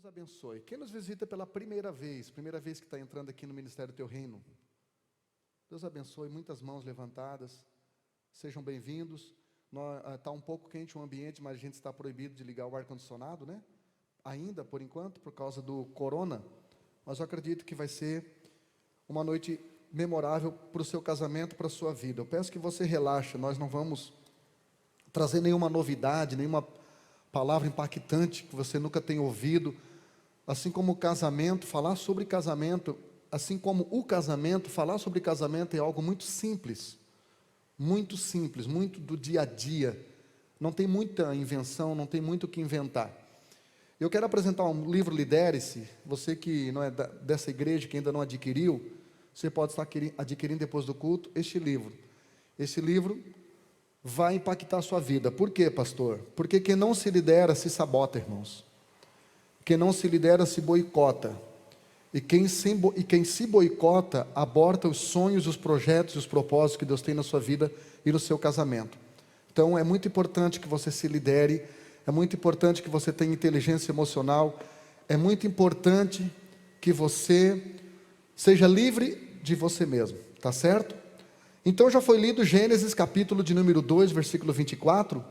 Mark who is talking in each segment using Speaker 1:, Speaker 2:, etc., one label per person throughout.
Speaker 1: Deus abençoe. Quem nos visita pela primeira vez que está entrando aqui no Ministério do Teu Reino, Deus abençoe, muitas mãos levantadas, sejam bem-vindos. Está um pouco quente o ambiente, mas a gente está proibido de ligar o ar-condicionado, né? Ainda, por enquanto, por causa do corona, mas eu acredito que vai ser uma noite memorável para o seu casamento, para a sua vida. Eu peço que você relaxe, nós não vamos trazer nenhuma novidade, nenhuma palavra impactante que você nunca tenha ouvido. Assim como o casamento, falar sobre casamento, assim como o casamento, falar sobre casamento é algo muito simples, muito do dia a dia. Não tem muita invenção, não tem muito o que inventar. Eu quero apresentar um livro, Lidere-se. Você que não é dessa igreja, que ainda não adquiriu, você pode estar adquirindo depois do culto este livro. Esse livro vai impactar a sua vida. Por quê, pastor? Porque quem não se lidera se sabota, irmãos. Quem não se lidera se boicota. E quem se boicota aborta os sonhos, os projetos e os propósitos que Deus tem na sua vida e no seu casamento. Então é muito importante que você se lidere, é muito importante que você tenha inteligência emocional, é muito importante que você seja livre de você mesmo, tá certo? Então já foi lido Gênesis capítulo de número 2, versículo 24,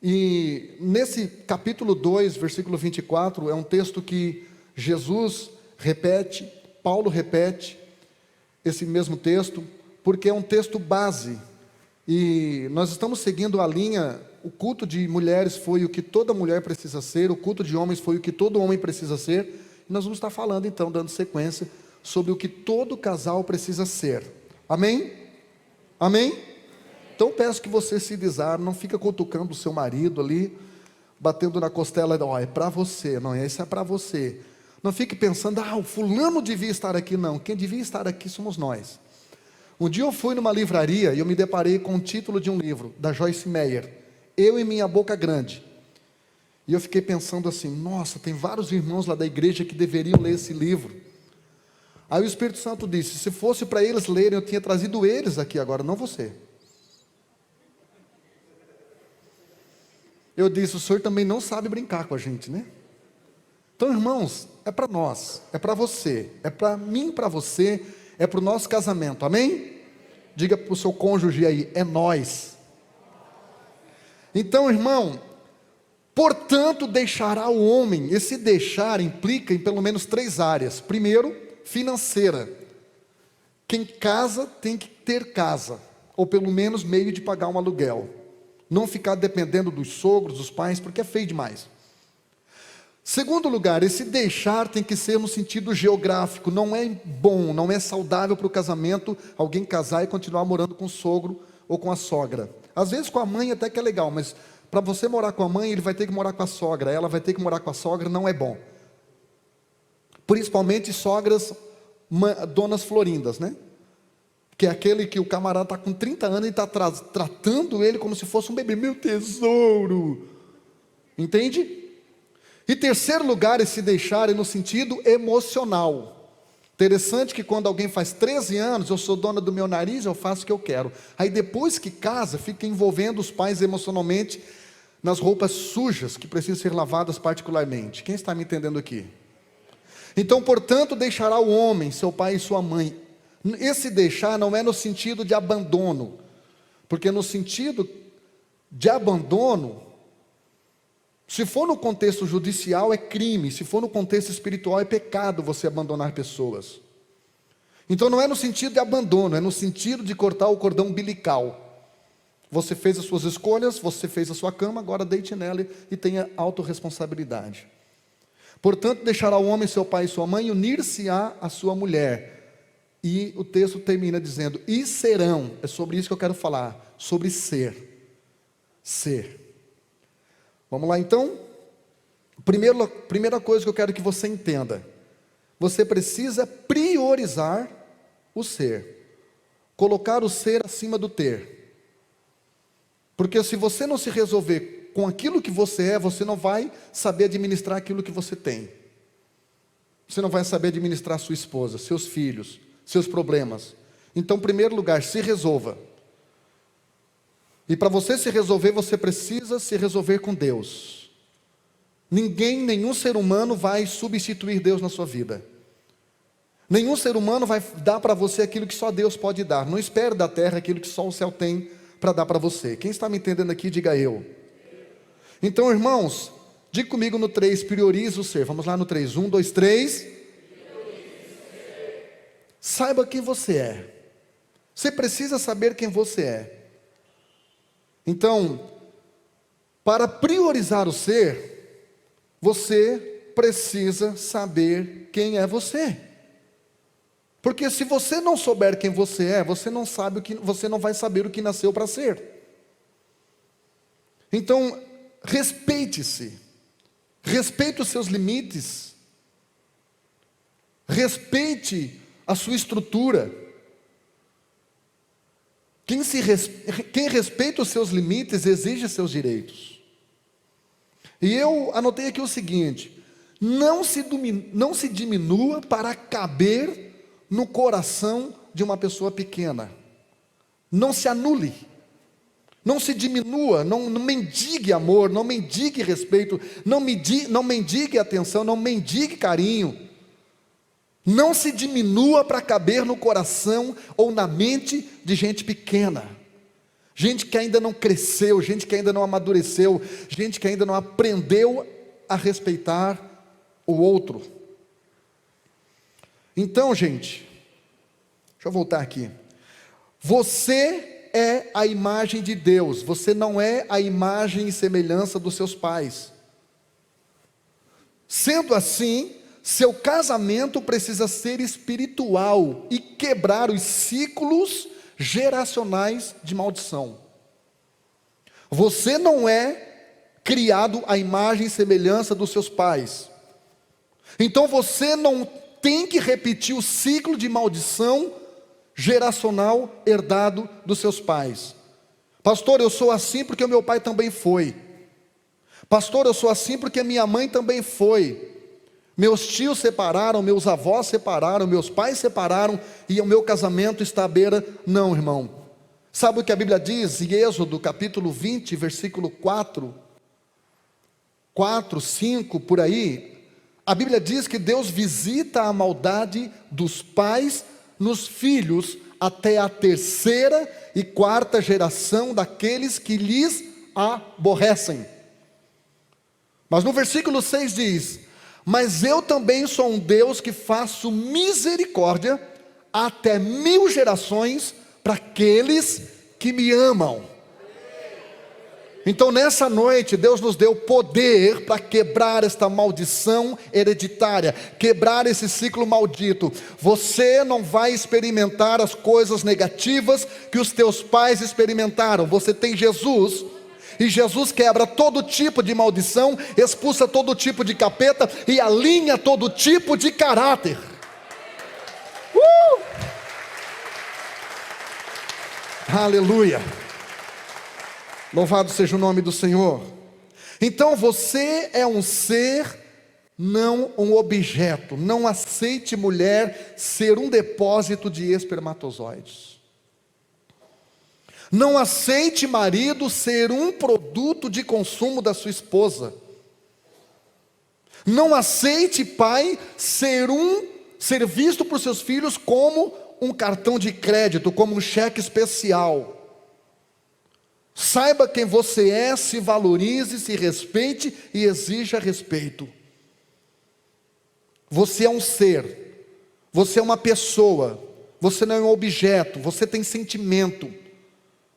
Speaker 1: e nesse capítulo 2, versículo 24, é um texto que Jesus repete, Paulo repete esse mesmo texto, porque é um texto base, e nós estamos seguindo a linha. O culto de mulheres foi o que toda mulher precisa ser, o culto de homens foi o que todo homem precisa ser, e nós vamos estar falando então, dando sequência, sobre o que todo casal precisa ser, amém? Amém? Então peço que você se desarme, não fica cutucando o seu marido ali, batendo na costela, é para você, não, isso é para você. Não fique pensando, o fulano devia estar aqui, não, quem devia estar aqui somos nós. Um dia eu fui numa livraria e eu me deparei com o título de um livro, da Joyce Meyer, Eu e Minha Boca Grande. E eu fiquei pensando assim, nossa, tem vários irmãos lá da igreja que deveriam ler esse livro. Aí o Espírito Santo disse, se fosse para eles lerem, eu tinha trazido eles aqui agora, não você. Eu disse, o senhor também não sabe brincar com a gente, né? Então, irmãos, é para nós, é para você, é para mim, para você, é para o nosso casamento, amém? Diga para o seu cônjuge aí, é nós. Então, irmão, portanto deixará o homem. Esse deixar implica em pelo menos 3 áreas. Primeiro, financeira. Quem casa tem que ter casa, ou pelo menos meio de pagar um aluguel. Não ficar dependendo dos sogros, dos pais, porque é feio demais. Segundo lugar, esse deixar tem que ser no sentido geográfico. Não é bom, não é saudável para o casamento alguém casar e continuar morando com o sogro ou com a sogra. Às vezes com a mãe até que é legal, mas para você morar com a mãe, ele vai ter que morar com a sogra, ela vai ter que morar com a sogra, não é bom. Principalmente sogras, donas florindas, né? Que é aquele que o camarada está com 30 anos e está tratando ele como se fosse um bebê, meu tesouro. Entende? E terceiro lugar, esse deixar é no sentido emocional. Interessante que quando alguém faz 13 anos, eu sou dona do meu nariz, eu faço o que eu quero. Aí depois que casa, fica envolvendo os pais emocionalmente nas roupas sujas, que precisam ser lavadas particularmente. Quem está me entendendo aqui? Então, portanto, deixará o homem, seu pai e sua mãe. Esse deixar não é no sentido de abandono, porque no sentido de abandono, se for no contexto judicial é crime, se for no contexto espiritual é pecado você abandonar pessoas. Então não é no sentido de abandono, é no sentido de cortar o cordão umbilical. Você fez as suas escolhas, você fez a sua cama, agora deite nela e tenha autorresponsabilidade. Portanto, deixará o homem, seu pai e sua mãe, unir-se-á a sua mulher. E o texto termina dizendo, e serão, é sobre isso que eu quero falar, sobre ser. Ser. Vamos lá então? Primeira coisa que eu quero que você entenda, você precisa priorizar o ser, colocar o ser acima do ter. Porque se você não se resolver com aquilo que você é, você não vai saber administrar aquilo que você tem. Você não vai saber administrar sua esposa, seus filhos, seus problemas. Então, em primeiro lugar, se resolva. E para você se resolver, você precisa se resolver com Deus. Ninguém, nenhum ser humano vai substituir Deus na sua vida. Nenhum ser humano vai dar para você aquilo que só Deus pode dar. Não espere da terra aquilo que só o céu tem para dar para você. Quem está me entendendo aqui, diga eu. Então, irmãos, diga comigo no 3, prioriza o ser. Vamos lá no 3, 1, 2, 3. Saiba quem você é. Você precisa saber quem você é. Então, para priorizar o ser, você precisa saber quem é você. Porque se você não souber quem você é, você não vai saber o que nasceu para ser. Então, respeite-se. Respeite os seus limites. Respeite a sua estrutura. Quem respeita os seus limites exige seus direitos. E eu anotei aqui o seguinte: não se diminua para caber no coração de uma pessoa pequena. Não se anule. Não se diminua, não mendigue amor, não mendigue respeito, não mendigue atenção, não mendigue carinho. Não se diminua para caber no coração ou na mente de gente pequena. Gente que ainda não cresceu, gente que ainda não amadureceu, gente que ainda não aprendeu a respeitar o outro. Então, gente, deixa eu voltar aqui. Você é a imagem de Deus, você não é a imagem e semelhança dos seus pais. Sendo assim, seu casamento precisa ser espiritual e quebrar os ciclos geracionais de maldição. Você não é criado à imagem e semelhança dos seus pais. Então você não tem que repetir o ciclo de maldição geracional herdado dos seus pais. Pastor, eu sou assim porque o meu pai também foi. Pastor, eu sou assim porque minha mãe também foi. Meus tios separaram, meus avós separaram, meus pais separaram e o meu casamento está à beira. Não, irmão. Sabe o que a Bíblia diz em Êxodo capítulo 20, versículo 4, 5, por aí? A Bíblia diz que Deus visita a maldade dos pais nos filhos até a 3ª e 4ª geração daqueles que lhes aborrecem. Mas no versículo 6 diz: mas eu também sou um Deus que faço misericórdia até 1000 gerações para aqueles que me amam. Então nessa noite Deus nos deu poder para quebrar esta maldição hereditária, quebrar esse ciclo maldito. Você não vai experimentar as coisas negativas que os teus pais experimentaram. Você tem Jesus, e Jesus quebra todo tipo de maldição, expulsa todo tipo de capeta e alinha todo tipo de caráter. Aleluia. Louvado seja o nome do Senhor. Então você é um ser, não um objeto. Não aceite, mulher, ser um depósito de espermatozoides. Não aceite, marido, ser um produto de consumo da sua esposa. Não aceite, pai, ser visto por seus filhos como um cartão de crédito, como um cheque especial. Saiba quem você é, se valorize, se respeite e exija respeito. Você é um ser, você é uma pessoa, você não é um objeto, você tem sentimento,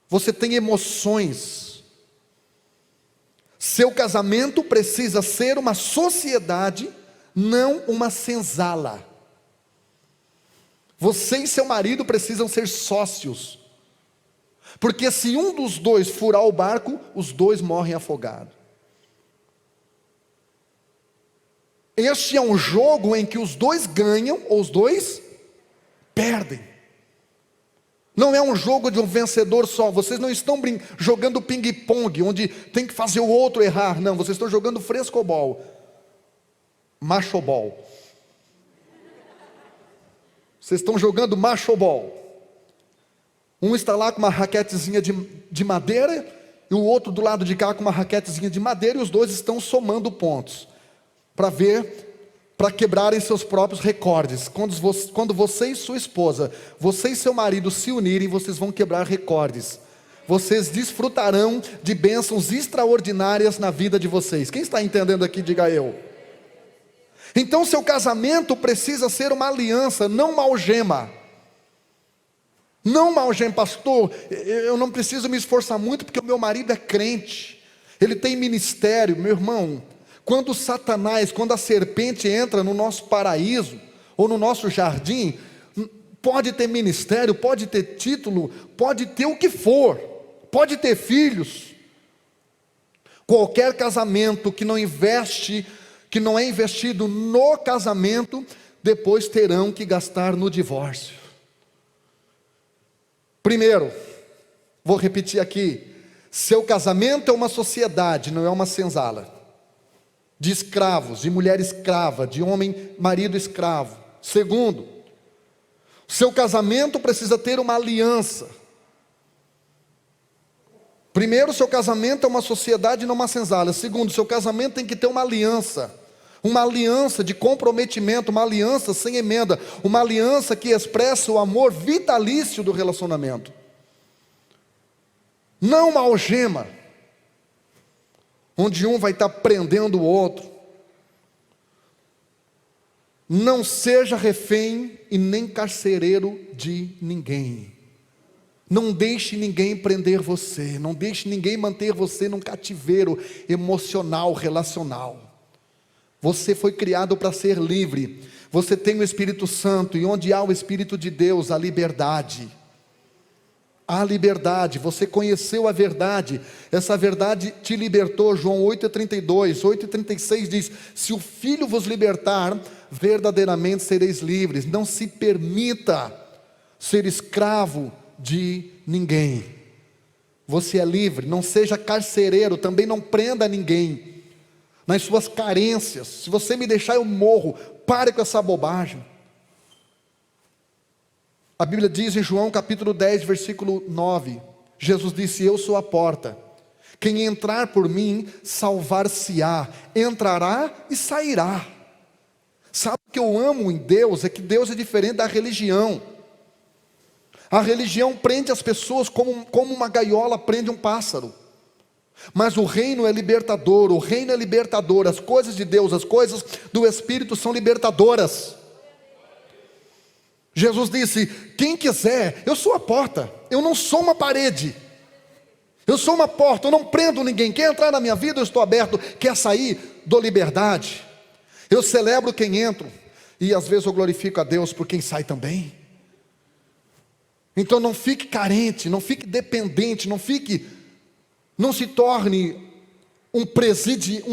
Speaker 1: você tem emoções. Seu casamento precisa ser uma sociedade, não uma senzala. Você e seu marido precisam ser sócios. Porque se um dos dois furar o barco, os dois morrem afogados. Este é um jogo em que os dois ganham ou os dois perdem. Não é um jogo de um vencedor só. Vocês não estão jogando ping-pong, onde tem que fazer o outro errar. Não, vocês estão jogando frescobol, machobol. Vocês estão jogando machobol. Um está lá com uma raquetezinha de madeira, e o outro do lado de cá com uma raquetezinha de madeira, e os dois estão somando pontos. para ver, para quebrarem seus próprios recordes. Quando você e sua esposa, você e seu marido se unirem, vocês vão quebrar recordes. Vocês desfrutarão de bênçãos extraordinárias na vida de vocês. Quem está entendendo aqui, diga eu. Então seu casamento precisa ser uma aliança, não uma algema. Não uma algema, pastor, eu não preciso me esforçar muito porque o meu marido é crente. Ele tem ministério, meu irmão. Quando Satanás, quando a serpente entra no nosso paraíso, ou no nosso jardim, pode ter ministério, pode ter título, pode ter o que for, pode ter filhos. Qualquer casamento que não é investido no casamento, depois terão que gastar no divórcio. Primeiro, vou repetir aqui, seu casamento é uma sociedade, não é uma senzala. De escravos, de mulher escrava, de homem, marido escravo. Segundo, seu casamento precisa ter uma aliança. Primeiro, seu casamento é uma sociedade, não uma senzala. Segundo, seu casamento tem que ter uma aliança de comprometimento, uma aliança sem emenda, uma aliança que expressa o amor vitalício do relacionamento. Não uma algema, onde um vai estar prendendo o outro. Não seja refém e nem carcereiro de ninguém. Não deixe ninguém prender você, não deixe ninguém manter você num cativeiro emocional, relacional. Você foi criado para ser livre. Você tem o Espírito Santo, e onde há o Espírito de Deus, há liberdade. Há liberdade, você conheceu a verdade, essa verdade te libertou. João 8,32, 8,36 diz: se o Filho vos libertar, verdadeiramente sereis livres. Não se permita ser escravo de ninguém. Você é livre, não seja carcereiro, também não prenda ninguém nas suas carências. Se você me deixar, eu morro. Pare com essa bobagem. A Bíblia diz em João capítulo 10, versículo 9, Jesus disse: eu sou a porta, quem entrar por mim, salvar-se-á, entrará e sairá. Sabe o que eu amo em Deus? É que Deus é diferente da religião. A religião prende as pessoas como uma gaiola prende um pássaro. Mas o reino é libertador, o reino é libertador. As coisas de Deus, as coisas do Espírito são libertadoras. Jesus disse: quem quiser, eu sou a porta, eu não sou uma parede, eu sou uma porta, eu não prendo ninguém. Quer entrar na minha vida, eu estou aberto. Quer sair, dou liberdade. Eu celebro quem entra, e às vezes eu glorifico a Deus por quem sai também. Então não fique carente, não fique dependente, não se torne um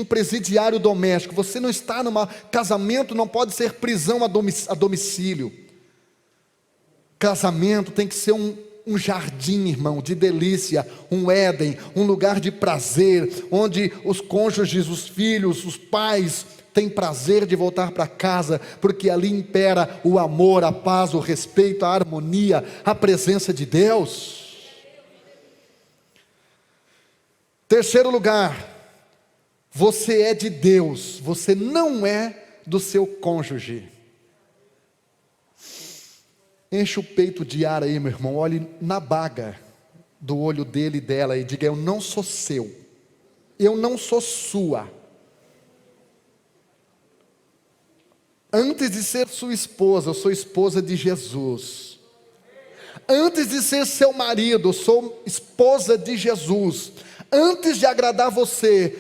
Speaker 1: presidiário doméstico. Você não está casamento não pode ser prisão a domicílio. Casamento tem que ser um jardim, irmão, de delícia, um Éden, um lugar de prazer, onde os cônjuges, os filhos, os pais têm prazer de voltar para casa, porque ali impera o amor, a paz, o respeito, a harmonia, a presença de Deus. Terceiro lugar, você é de Deus, você não é do seu cônjuge. Enche o peito de ar aí, meu irmão. Olhe na baga do olho dele e dela e diga: eu não sou seu, eu não sou sua. Antes de ser sua esposa, eu sou esposa de Jesus. Antes de ser seu marido, eu sou esposa de Jesus. Antes de agradar você,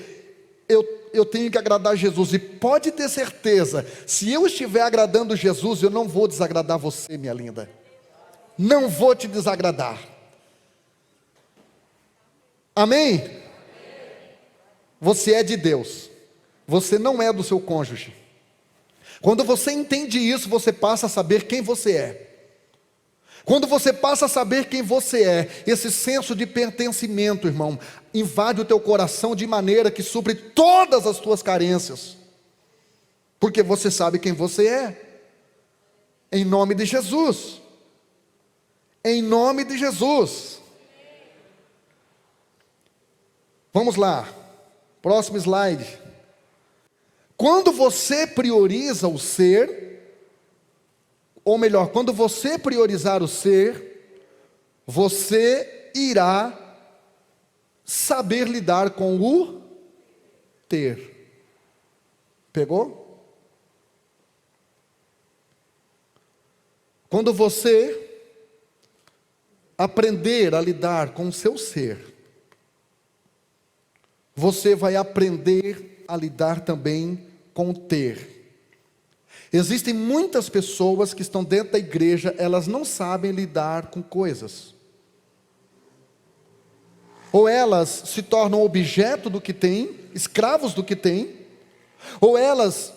Speaker 1: eu tenho que agradar Jesus. E pode ter certeza, se eu estiver agradando Jesus, eu não vou desagradar você, minha linda. Não vou te desagradar. Amém? Você é de Deus. Você não é do seu cônjuge. Quando você entende isso, você passa a saber quem você é. Quando você passa a saber quem você é, esse senso de pertencimento, irmão, invade o teu coração de maneira que supre todas as tuas carências. Porque você sabe quem você é. Em nome de Jesus. Em nome de Jesus. Vamos lá. Próximo slide. Quando você prioriza o ser, ou melhor, quando você priorizar o ser, você irá saber lidar com o ter. Pegou? Quando você aprender a lidar com o seu ser, você vai aprender a lidar também com o ter. Existem muitas pessoas que estão dentro da igreja, elas não sabem lidar com coisas. Ou elas se tornam objeto do que têm, escravos do que têm, ou elas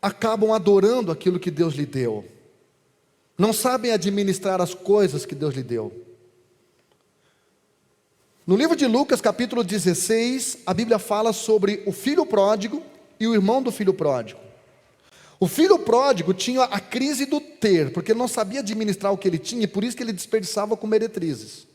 Speaker 1: acabam adorando aquilo que Deus lhe deu. Não sabem administrar as coisas que Deus lhe deu. No livro de Lucas, capítulo 16, a Bíblia fala sobre o filho pródigo e o irmão do filho pródigo. O filho pródigo tinha a crise do ter, porque ele não sabia administrar o que ele tinha, e por isso que ele desperdiçava com meretrizes.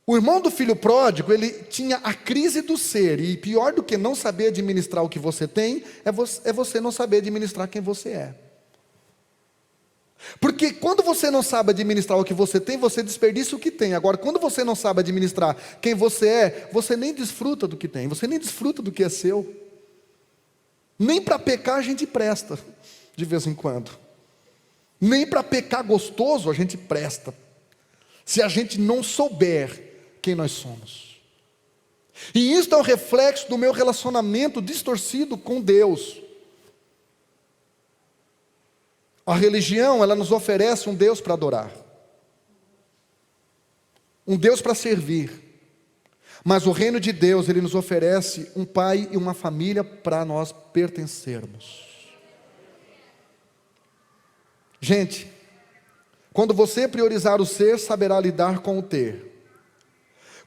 Speaker 1: O irmão do filho pródigo, ele tinha a crise do ser, e pior do que não saber administrar o que você tem, é você não saber administrar quem você é. Porque quando você não sabe administrar o que você tem, você desperdiça o que tem. Agora, quando você não sabe administrar quem você é, você nem desfruta do que tem, você nem desfruta do que é seu. Nem para pecar a gente presta, de vez em quando. Nem para pecar gostoso a gente presta, se a gente não souber quem nós somos. E isso é um reflexo do meu relacionamento distorcido com Deus. A religião, ela nos oferece um Deus para adorar, um Deus para servir, mas o reino de Deus, ele nos oferece um pai e uma família para nós pertencermos. Gente, quando você priorizar o ser, saberá lidar com o ter.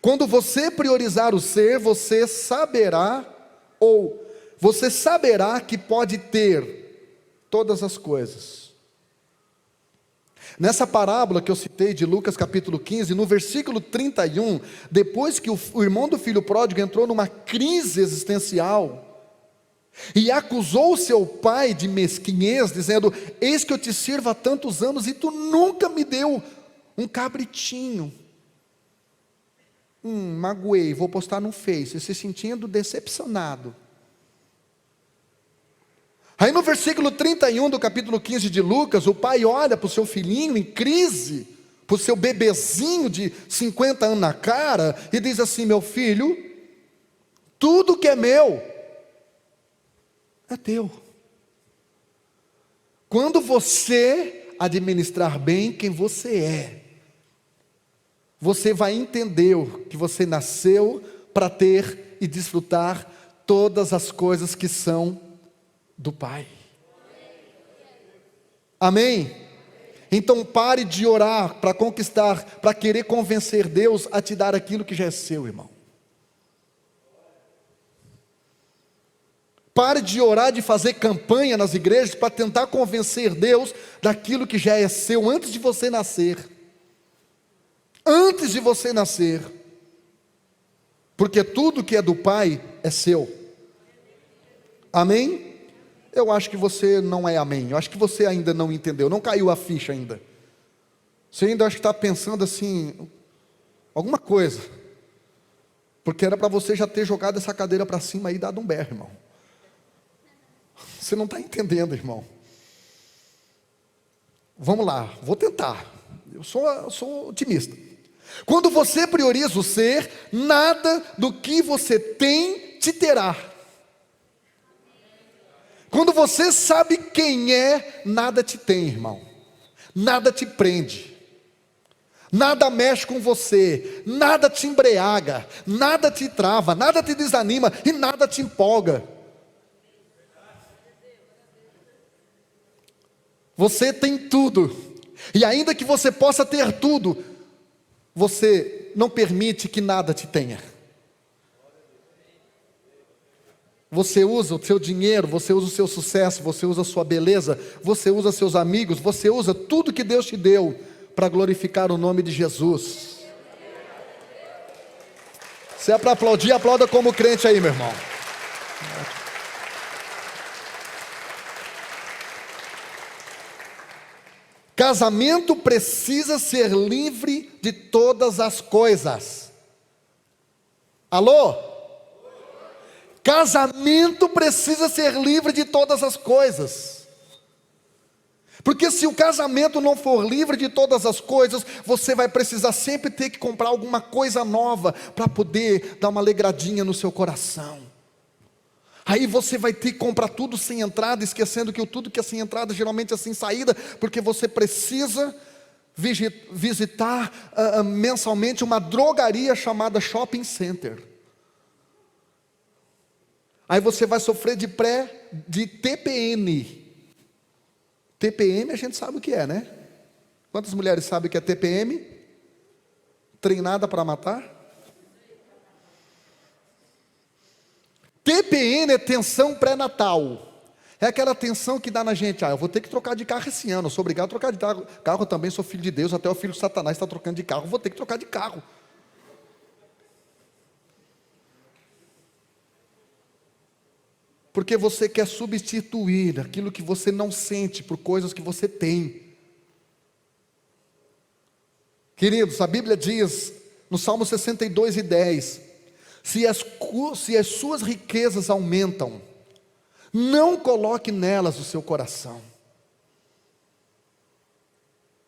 Speaker 1: Quando você priorizar o ser, você saberá que pode ter todas as coisas. Nessa parábola que eu citei de Lucas capítulo 15, no versículo 31, depois que o irmão do filho pródigo entrou numa crise existencial e acusou o seu pai de mesquinhez, dizendo: eis que eu te sirvo há tantos anos e tu nunca me deu um cabritinho. Magoei, vou postar no Face, se sentindo decepcionado. Aí no versículo 31 do capítulo 15 de Lucas, o pai olha para o seu filhinho em crise, para o seu bebezinho de 50 anos na cara, e diz assim: meu filho, tudo que é meu, é teu. Quando você administrar bem quem você é, você vai entender que você nasceu para ter e desfrutar todas as coisas que são do Pai. Amém? Então pare de orar para conquistar, para querer convencer Deus a te dar aquilo que já é seu, irmão. Pare de orar, de fazer campanha nas igrejas para tentar convencer Deus daquilo que já é seu antes de você nascer. Antes de você nascer. Porque tudo que é do Pai é seu. Amém? Eu acho que você não é amém. Eu acho que você ainda não entendeu. Não caiu a ficha ainda. Você ainda acho que está pensando assim, alguma coisa. Porque era para você já ter jogado essa cadeira para cima e dado um berro, irmão. Você não está entendendo, irmão. Vamos lá, vou tentar. Eu sou otimista. Quando você prioriza o ser, nada do que você tem te terá. Quando você sabe quem é, nada te tem, irmão. Nada te prende. Nada mexe com você. Nada te embriaga. Nada te trava. Nada te desanima. E nada te empolga. Você tem tudo. E ainda que você possa ter tudo, você não permite que nada te tenha. Você usa o seu dinheiro, você usa o seu sucesso, você usa a sua beleza, você usa seus amigos, você usa tudo que Deus te deu para glorificar o nome de Jesus. Se é para aplaudir, aplauda como crente aí, meu irmão. Casamento precisa ser livre de todas as coisas. Alô? Casamento precisa ser livre de todas as coisas. Porque se o casamento não for livre de todas as coisas, você vai precisar sempre ter que comprar alguma coisa nova para poder dar uma alegradinha no seu coração. Aí você vai ter que comprar tudo sem entrada, esquecendo que o tudo que é sem entrada geralmente é sem saída, porque você precisa visitar mensalmente uma drogaria chamada shopping center. Aí você vai sofrer de TPM. TPM a gente sabe o que é, né? Quantas mulheres sabem o que é TPM? Treinada para matar? TPM é tensão pré-natal. É aquela tensão que dá na gente. Eu vou ter que trocar de carro esse ano. Eu sou obrigado a trocar de carro. Eu também sou filho de Deus. Até o filho de Satanás está trocando de carro. Eu vou ter que trocar de carro. Porque você quer substituir aquilo que você não sente por coisas que você tem. Queridos, a Bíblia diz no Salmo 62:10: se as suas riquezas aumentam, não coloque nelas o seu coração.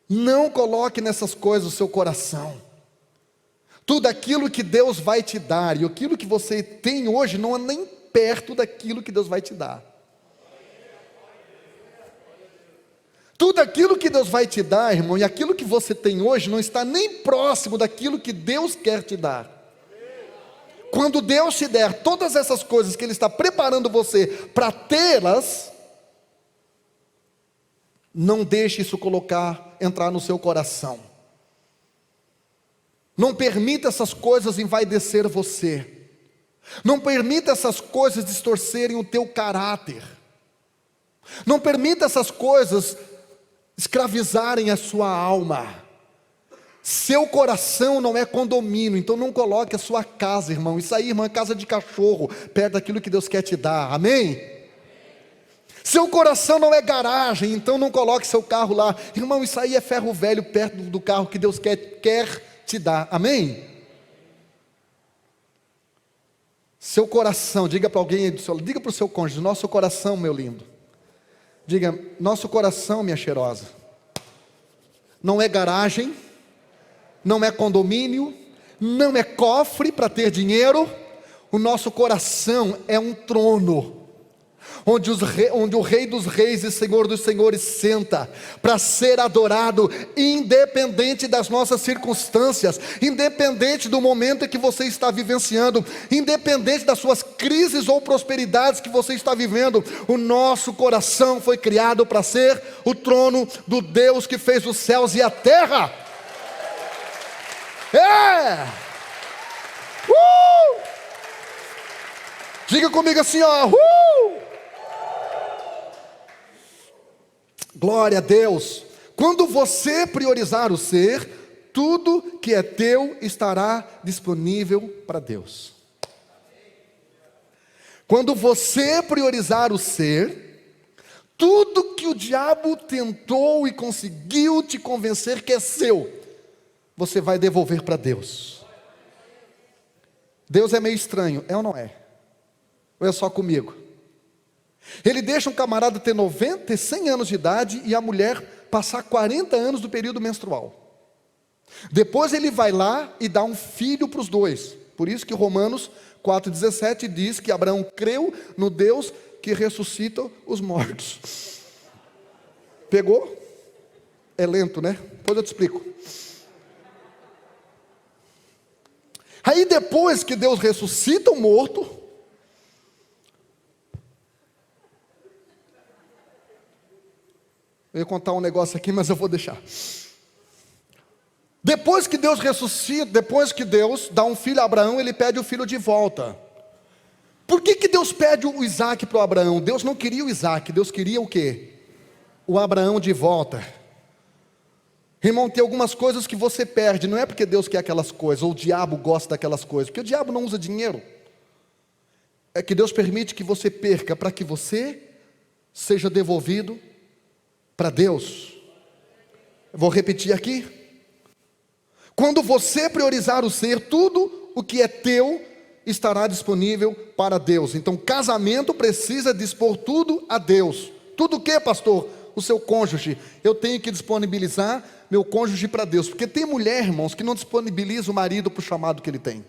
Speaker 1: Não coloque nessas coisas o seu coração. Tudo aquilo que Deus vai te dar, e aquilo que você tem hoje, não é nem perto daquilo que Deus vai te dar. Tudo aquilo que Deus vai te dar, irmão, e aquilo que você tem hoje, não está nem próximo daquilo que Deus quer te dar. Quando Deus te der todas essas coisas que Ele está preparando você para tê-las, não deixe isso entrar no seu coração. Não permita essas coisas envaidecer você. Não permita essas coisas distorcerem o teu caráter. Não permita essas coisas escravizarem a sua alma. Seu coração não é condomínio, então não coloque a sua casa, irmão. Isso aí, irmão, é casa de cachorro, perto daquilo que Deus quer te dar, amém? Seu coração não é garagem, então não coloque seu carro lá. Irmão, isso aí é ferro velho perto do carro que Deus quer te dar, amém? Seu coração, diga para alguém aí do seu lado, diga para o seu cônjuge: nosso coração, meu lindo. Diga: nosso coração, minha cheirosa. Não é garagem, não é condomínio, não é cofre para ter dinheiro. O nosso coração é um trono, onde o Rei dos Reis e Senhor dos Senhores senta, para ser adorado, independente das nossas circunstâncias, independente do momento em que você está vivenciando, independente das suas crises ou prosperidades que você está vivendo. O nosso coração foi criado para ser o trono do Deus que fez os céus e a terra. Diga comigo assim, ó. Glória a Deus. Quando você priorizar o ser, tudo que é teu estará disponível para Deus. Quando você priorizar o ser, tudo que o diabo tentou e conseguiu te convencer que é seu, você vai devolver para Deus. Deus é meio estranho, é ou não é? Ou é só comigo? Ele deixa um camarada ter 90 e 100 anos de idade e a mulher passar 40 anos do período menstrual. Depois ele vai lá e dá um filho para os dois. Por isso que Romanos 4,17 diz que Abraão creu no Deus que ressuscita os mortos. Pegou? É lento, né? Depois eu te explico. Aí depois que Deus ressuscita o morto, eu ia contar um negócio aqui, mas eu vou deixar. Depois que Deus ressuscita, depois que Deus dá um filho a Abraão, Ele pede o filho de volta. Por que Deus pede o Isaac para o Abraão? Deus não queria o Isaac, Deus queria o quê? O Abraão de volta. Irmão, tem algumas coisas que você perde, não é porque Deus quer aquelas coisas, ou o diabo gosta daquelas coisas, porque o diabo não usa dinheiro. É que Deus permite que você perca, para que você seja devolvido para Deus. Eu vou repetir aqui. Quando você priorizar o ser, tudo o que é teu estará disponível para Deus. Então, casamento precisa dispor tudo a Deus. Tudo o que, pastor? O seu cônjuge. Eu tenho que disponibilizar meu cônjuge para Deus. Porque tem mulher, irmãos, que não disponibiliza o marido para o chamado que ele tem.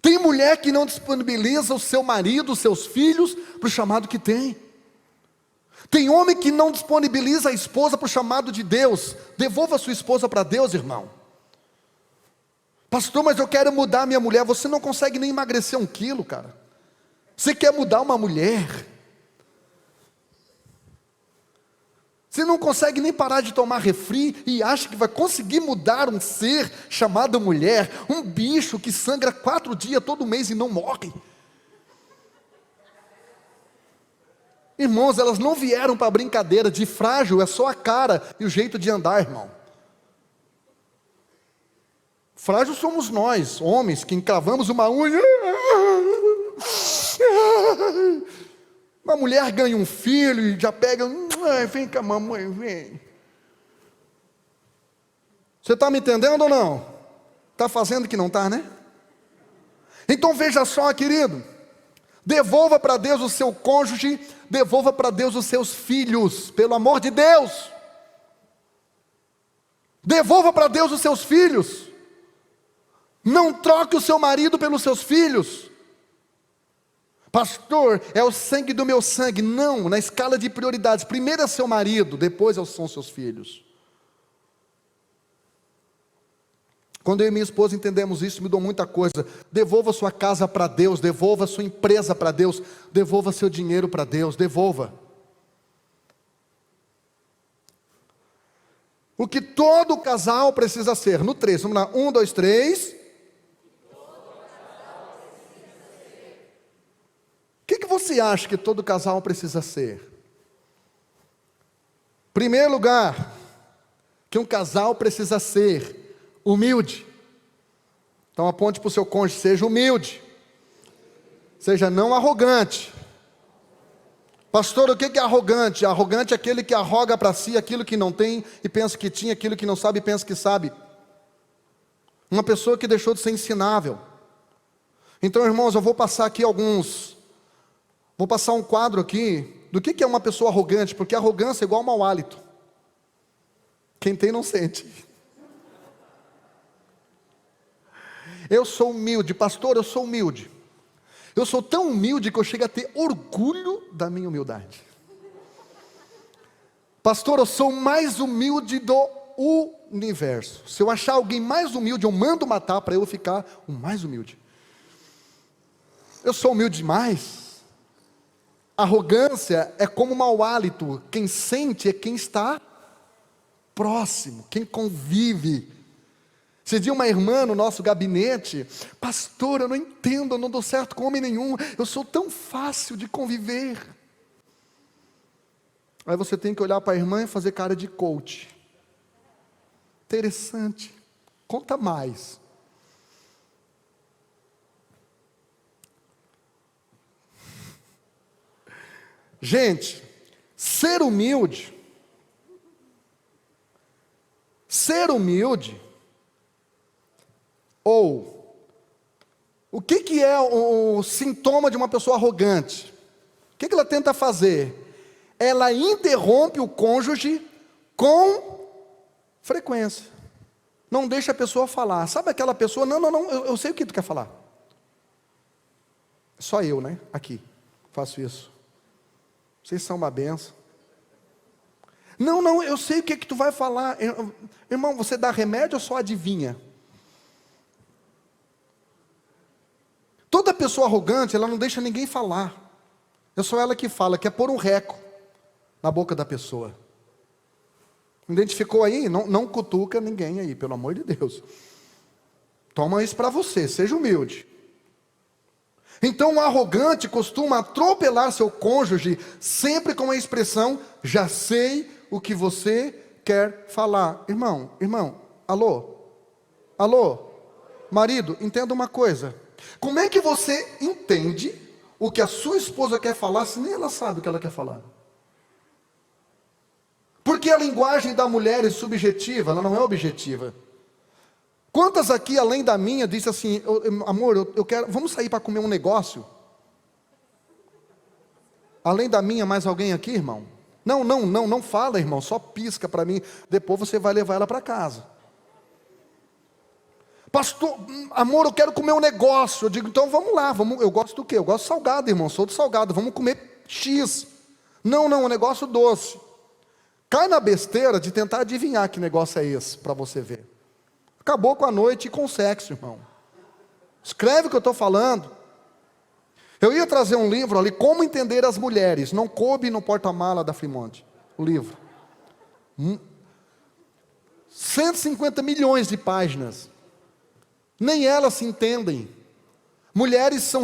Speaker 1: Tem mulher que não disponibiliza o seu marido, os seus filhos, para o chamado que tem. Tem homem que não disponibiliza a esposa para o chamado de Deus. Devolva a sua esposa para Deus, irmão. Pastor, mas eu quero mudar minha mulher. Você não consegue nem emagrecer 1 quilo, cara. Você quer mudar uma mulher? Você não consegue nem parar de tomar refri e acha que vai conseguir mudar um ser chamado mulher, um bicho que sangra 4 dias todo mês e não morre. Irmãos, elas não vieram para brincadeira, de frágil é só a cara e o jeito de andar, irmão. Frágil somos nós, homens, que encravamos uma unha. Uma mulher ganha um filho e já pega, vem cá mamãe, vem. Você está me entendendo ou não? Está fazendo que não está, né? Então veja só, querido. Devolva para Deus o seu cônjuge, devolva para Deus os seus filhos, pelo amor de Deus. Devolva para Deus os seus filhos. Não troque o seu marido pelos seus filhos. Pastor, é o sangue do meu sangue. Não, na escala de prioridades, primeiro é seu marido, depois são seus filhos. Quando eu e minha esposa entendemos isso, mudou muita coisa. Devolva sua casa para Deus, devolva sua empresa para Deus, devolva seu dinheiro para Deus, devolva. O que todo casal precisa ser, no 3, vamos lá, 1, 2, 3. O que você acha que todo casal precisa ser? Primeiro lugar, que um casal precisa ser humilde. Então aponte para o seu cônjuge, seja humilde. Seja não arrogante. Pastor, o que é arrogante? Arrogante é aquele que arroga para si aquilo que não tem e pensa que tinha, aquilo que não sabe e pensa que sabe. Uma pessoa que deixou de ser ensinável. Então, irmãos, eu vou passar aqui vou passar um quadro aqui do que é uma pessoa arrogante, porque arrogância é igual ao mau hálito. Quem tem não sente. Eu sou humilde, pastor, eu sou humilde. Eu sou tão humilde que eu chego a ter orgulho da minha humildade. Pastor, eu sou o mais humilde do universo. Se eu achar alguém mais humilde, eu mando matar para eu ficar o mais humilde. Eu sou humilde demais. Arrogância é como mau hálito. Quem sente é quem está próximo, quem convive. Esse dia uma irmã no nosso gabinete, pastor, eu não entendo, eu não dou certo com homem nenhum, eu sou tão fácil de conviver. Aí você tem que olhar para a irmã e fazer cara de coach. Interessante, conta mais. Gente, ser humilde, ou, o que é o sintoma de uma pessoa arrogante? O que ela tenta fazer? Ela interrompe o cônjuge com frequência. Não deixa a pessoa falar. Sabe aquela pessoa, não, eu sei o que tu quer falar. Só eu, né? Aqui, faço isso. Vocês são uma benção. Não, eu sei o que tu vai falar. Irmão, você dá remédio ou só adivinha? Toda pessoa arrogante, ela não deixa ninguém falar. É só ela que fala, quer pôr um reco na boca da pessoa. Identificou aí? Não cutuca ninguém aí, pelo amor de Deus. Toma isso para você, seja humilde. Então o arrogante costuma atropelar seu cônjuge sempre com a expressão, já sei o que você quer falar. Irmão, alô, marido, entenda uma coisa. Como é que você entende o que a sua esposa quer falar, se nem ela sabe o que ela quer falar? Porque a linguagem da mulher é subjetiva, ela não é objetiva. Quantas aqui, além da minha, disse assim, amor, eu quero, vamos sair para comer um negócio? Além da minha, mais alguém aqui, irmão? Não fala, irmão, só pisca para mim, depois você vai levar ela para casa. Pastor, amor, eu quero comer um negócio. Eu digo, então vamos lá, eu gosto do quê? Eu gosto de salgado, irmão, sou do salgado, vamos comer X. Não, um negócio doce. Cai na besteira de tentar adivinhar que negócio é esse, para você ver. Acabou com a noite e com o sexo, irmão. Escreve o que eu estou falando. Eu ia trazer um livro ali, Como Entender as Mulheres. Não coube no porta-mala da Frimonte, o livro. 150 milhões de páginas. Nem elas se entendem. Mulheres são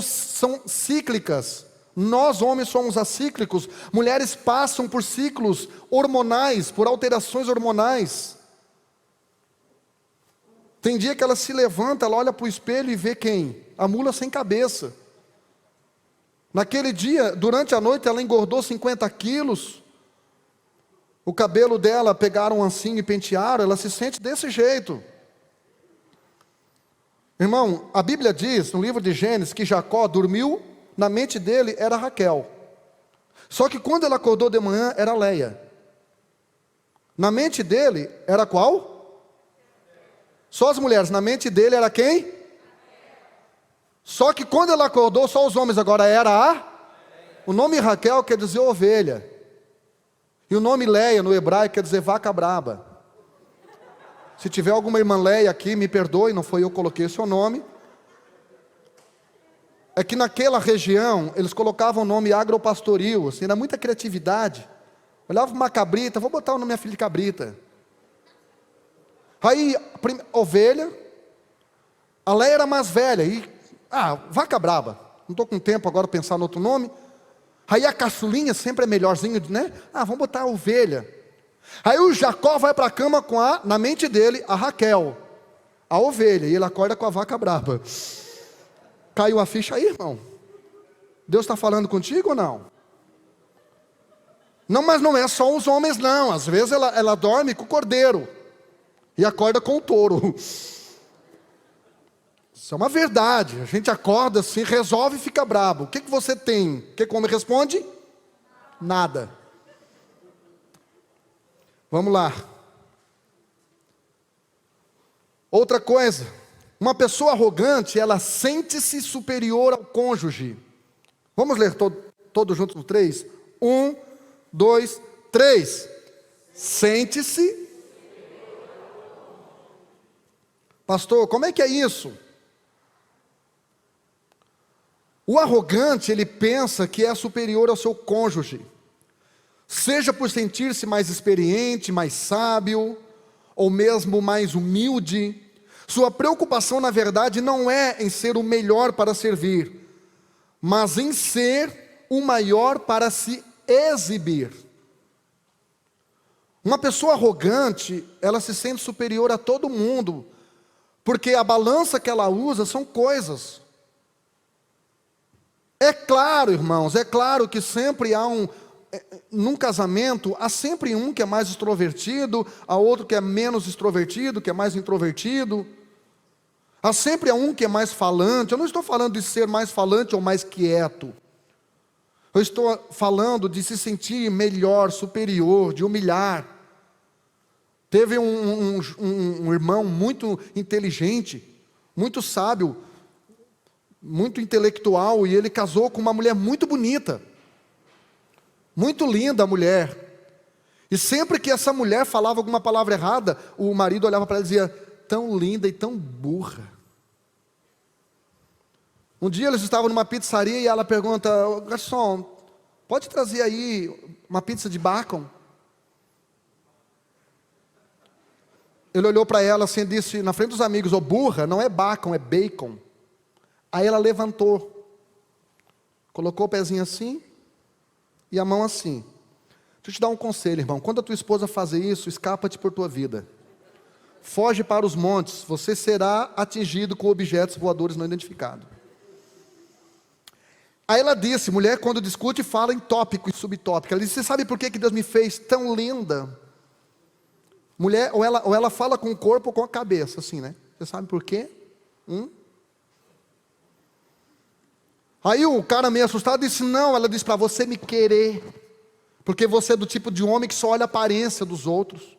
Speaker 1: cíclicas. Nós, homens, somos acíclicos. Mulheres passam por ciclos hormonais, por alterações hormonais. Tem dia que ela se levanta, ela olha para o espelho e vê quem? A mula sem cabeça. Naquele dia, durante a noite, ela engordou 50 quilos. O cabelo dela, pegaram um ancinho e pentearam, ela se sente desse jeito. Irmão, a Bíblia diz, no livro de Gênesis, que Jacó dormiu, na mente dele era Raquel. Só que quando ele acordou de manhã, era Leia. Na mente dele, era qual? Só as mulheres, na mente dele era quem? Só que quando ele acordou, só os homens, agora era o nome Raquel quer dizer ovelha. E o nome Leia, no hebraico, quer dizer vaca braba. Se tiver alguma irmã Leia aqui, me perdoe, não foi eu que coloquei o seu nome. É que naquela região, eles colocavam o nome agropastoril, assim, era muita criatividade. Olhava uma cabrita, vou botar o nome da minha filha de cabrita. Aí, ovelha, a Leia era mais velha, vaca braba. Não estou com tempo agora de pensar no outro nome. Aí a caçulinha sempre é melhorzinho, né? Vamos botar a ovelha. Aí o Jacó vai para a cama com na mente dele, a Raquel, a ovelha, e ele acorda com a vaca braba. Caiu a ficha aí, irmão? Deus está falando contigo ou não? Não, mas não é só os homens não, às vezes ela dorme com o cordeiro, e acorda com o touro. Isso é uma verdade, a gente acorda assim, resolve e fica brabo. O que você tem? O que o homem responde? Nada. Vamos lá. Outra coisa, uma pessoa arrogante, ela sente-se superior ao cônjuge. Vamos ler todos juntos no 3? 1, 2, 3. Sente-se. Pastor, como é que é isso? O arrogante, ele pensa que é superior ao seu cônjuge. Seja por sentir-se mais experiente, mais sábio, ou mesmo mais humilde. Sua preocupação, na verdade, não é em ser o melhor para servir, mas em ser o maior para se exibir. Uma pessoa arrogante, ela se sente superior a todo mundo, porque a balança que ela usa são coisas. É claro, irmãos, é claro que sempre há num casamento, há sempre um que é mais extrovertido, há outro que é menos extrovertido, que é mais introvertido. Há sempre um que é mais falante. Eu não estou falando de ser mais falante ou mais quieto. Eu estou falando de se sentir melhor, superior, de humilhar. Teve um irmão muito inteligente, muito sábio, muito intelectual, e ele casou com uma mulher muito bonita. Muito linda a mulher. E sempre que essa mulher falava alguma palavra errada, o marido olhava para ela e dizia, tão linda e tão burra. Um dia eles estavam numa pizzaria e ela pergunta, garçom, pode trazer aí uma pizza de bacon? Ele olhou para ela assim e disse, na frente dos amigos, burra, não é bacon, é bacon. Aí ela levantou, colocou o pezinho assim, e a mão assim. Deixa eu te dar um conselho, irmão. Quando a tua esposa fazer isso, escapa-te por tua vida. Foge para os montes, você será atingido com objetos voadores não identificados. Aí ela disse, mulher quando discute fala em tópico e subtópico. Ela disse, você sabe por que Deus me fez tão linda? Mulher, ou ela fala com o corpo ou com a cabeça, assim, né? Você sabe por quê? Aí o cara meio assustado disse, não, ela disse para você me querer. Porque você é do tipo de homem que só olha a aparência dos outros.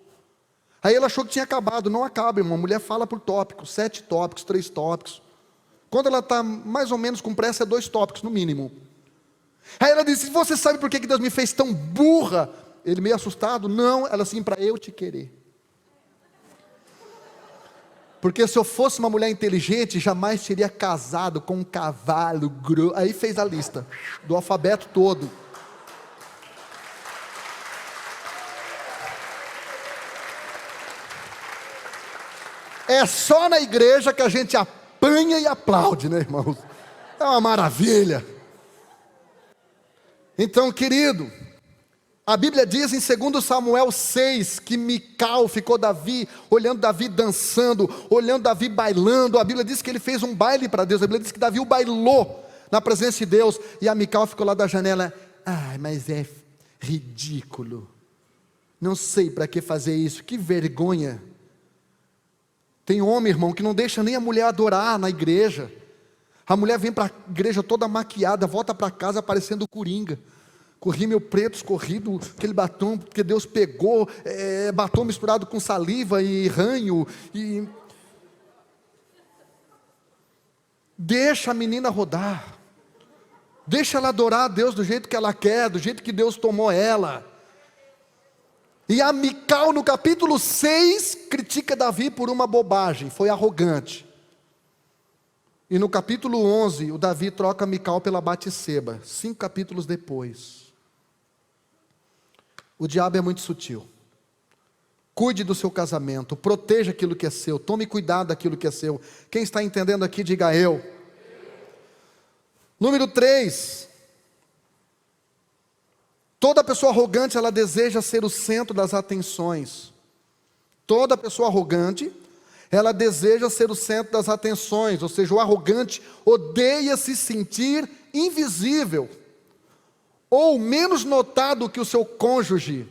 Speaker 1: Aí ela achou que tinha acabado. Não acaba, irmão. A mulher fala por tópicos, 7 tópicos, 3 tópicos. Quando ela está mais ou menos com pressa, é 2 tópicos no mínimo. Aí ela disse, você sabe por que Deus me fez tão burra? Ele meio assustado, não, ela assim, para eu te querer. Porque se eu fosse uma mulher inteligente, jamais teria casado com um cavalo grosso. Aí fez a lista, do alfabeto todo. É só na igreja que a gente apanha e aplaude, né, irmãos? É uma maravilha. Então, querido, a Bíblia diz em 2 Samuel 6, que Mical ficou olhando Davi dançando, olhando Davi bailando. A Bíblia diz que ele fez um baile para Deus. A Bíblia diz que Davi o bailou na presença de Deus. E a Mical ficou lá da janela, mas é ridículo. Não sei para que fazer isso, que vergonha. Tem homem, irmão, que não deixa nem a mulher adorar na igreja. A mulher vem para a igreja toda maquiada, volta para casa parecendo coringa. Com rímel preto escorrido, aquele batom que Deus pegou, batom misturado com saliva e ranho. Deixa a menina rodar. Deixa ela adorar a Deus do jeito que ela quer, do jeito que Deus tomou ela. E a Mical no capítulo 6 critica Davi por uma bobagem, foi arrogante. E no capítulo 11 o Davi troca Mical pela Batseba, 5 capítulos depois. O diabo é muito sutil. Cuide do seu casamento, proteja aquilo que é seu, tome cuidado daquilo que é seu. Quem está entendendo aqui, diga eu. Número 3. Toda pessoa arrogante, ela deseja ser o centro das atenções. Toda pessoa arrogante, ela deseja ser o centro das atenções. Ou seja, o arrogante odeia se sentir invisível, ou menos notado que o seu cônjuge.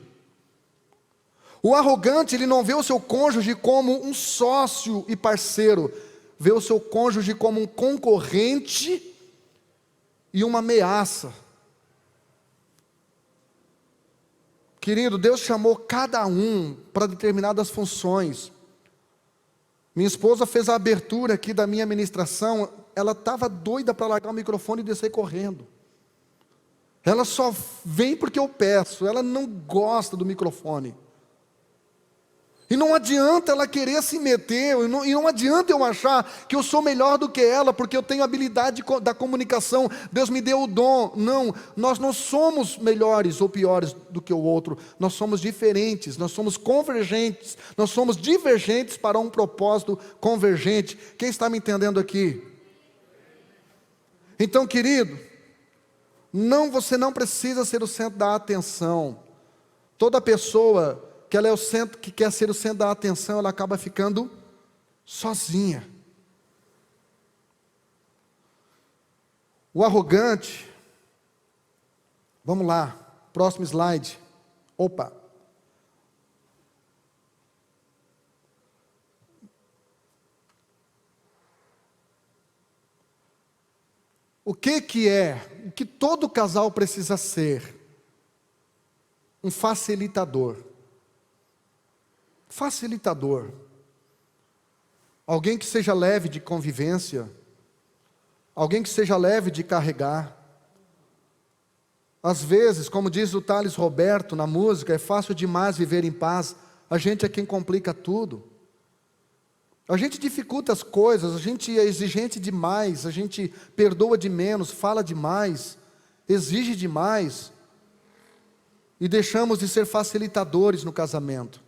Speaker 1: O arrogante, ele não vê o seu cônjuge como um sócio e parceiro, vê o seu cônjuge como um concorrente e uma ameaça. Querido, Deus chamou cada um para determinadas funções. Minha esposa fez a abertura aqui da minha ministração, ela estava doida para largar o microfone e descer correndo. Ela só vem porque eu peço, ela não gosta do microfone. E não adianta ela querer se meter, e não adianta eu achar que eu sou melhor do que ela, porque eu tenho habilidade da comunicação, Deus me deu o dom. Não, nós não somos melhores ou piores do que o outro, nós somos diferentes, nós somos convergentes, nós somos divergentes para um propósito convergente. Quem está me entendendo aqui? Então, querido, você não precisa ser o centro da atenção. Toda pessoa que ela é o centro, que quer ser o centro da atenção, ela acaba ficando sozinha. O arrogante, vamos lá, próximo slide. Opa. O que todo casal precisa ser? Um facilitador. Facilitador. Alguém que seja leve de convivência. Alguém que seja leve de carregar. Às vezes, como diz o Thales Roberto na música, é fácil demais viver em paz. A gente é quem complica tudo. A gente dificulta as coisas, a gente é exigente demais, a gente perdoa de menos, fala demais, exige demais. E deixamos de ser facilitadores no casamento.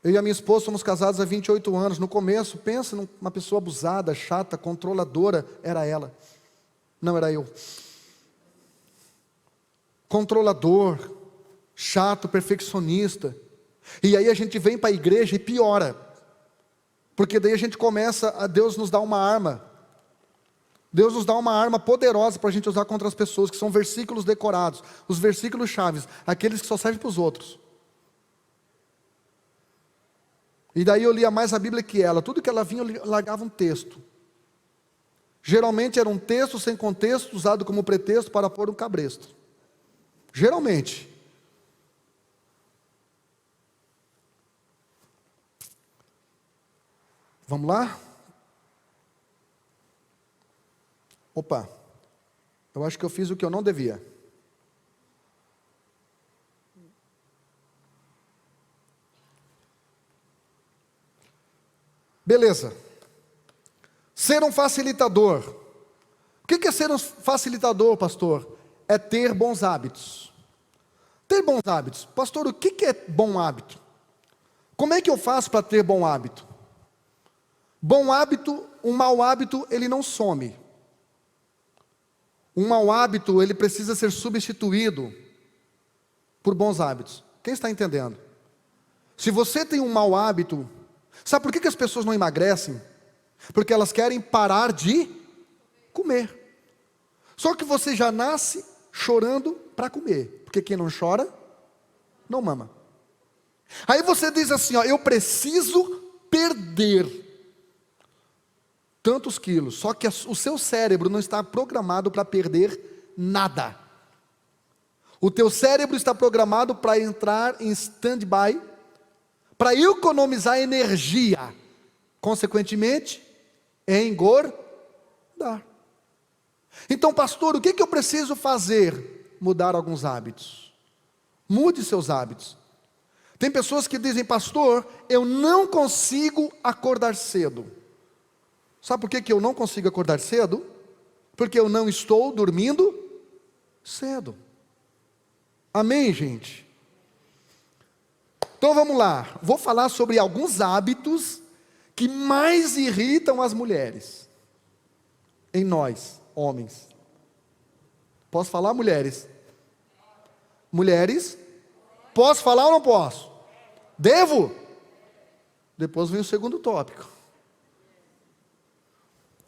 Speaker 1: Eu e a minha esposa somos casados há 28 anos. No começo, pensa numa pessoa abusada, chata, controladora. Era ela, não era eu. controlador, chato, perfeccionista. E aí a gente vem para a igreja e piora. Porque daí a gente Deus nos dá uma arma. Deus nos dá uma arma poderosa para a gente usar contra as pessoas, que são versículos decorados, os versículos chaves, aqueles que só servem para os outros. E daí eu lia mais a Bíblia que ela. Tudo que ela vinha, eu largava um texto. Geralmente era um texto sem contexto, usado como pretexto para pôr um cabresto. Geralmente. Vamos lá? Opa, eu acho que eu fiz o que eu não devia. Beleza. Ser um facilitador. O que é ser um facilitador, pastor? É ter bons hábitos. Ter bons hábitos. Pastor, o que é bom hábito? Como é que eu faço para ter bom hábito? Bom hábito, um mau hábito, ele não some. Um mau hábito, ele precisa ser substituído por bons hábitos. Quem está entendendo? Se você tem um mau hábito, sabe por que as pessoas não emagrecem? Porque elas querem parar de comer. Só que você já nasce chorando para comer. Porque quem não chora, não mama. Aí você diz assim, ó, eu preciso perder tantos quilos, só que o seu cérebro não está programado para perder nada. O teu cérebro está programado para entrar em stand-by, para economizar energia, consequentemente, engordar. Então, pastor, o que eu preciso fazer? Mudar alguns hábitos. Mude seus hábitos. Tem pessoas que dizem, pastor, eu não consigo acordar cedo. Sabe por que eu não consigo acordar cedo? Porque eu não estou dormindo cedo. Amém, gente? Então vamos lá. Vou falar sobre alguns hábitos que mais irritam as mulheres. Em nós, homens. Posso falar, mulheres? Mulheres? Posso falar ou não posso? Devo? Depois vem o segundo tópico.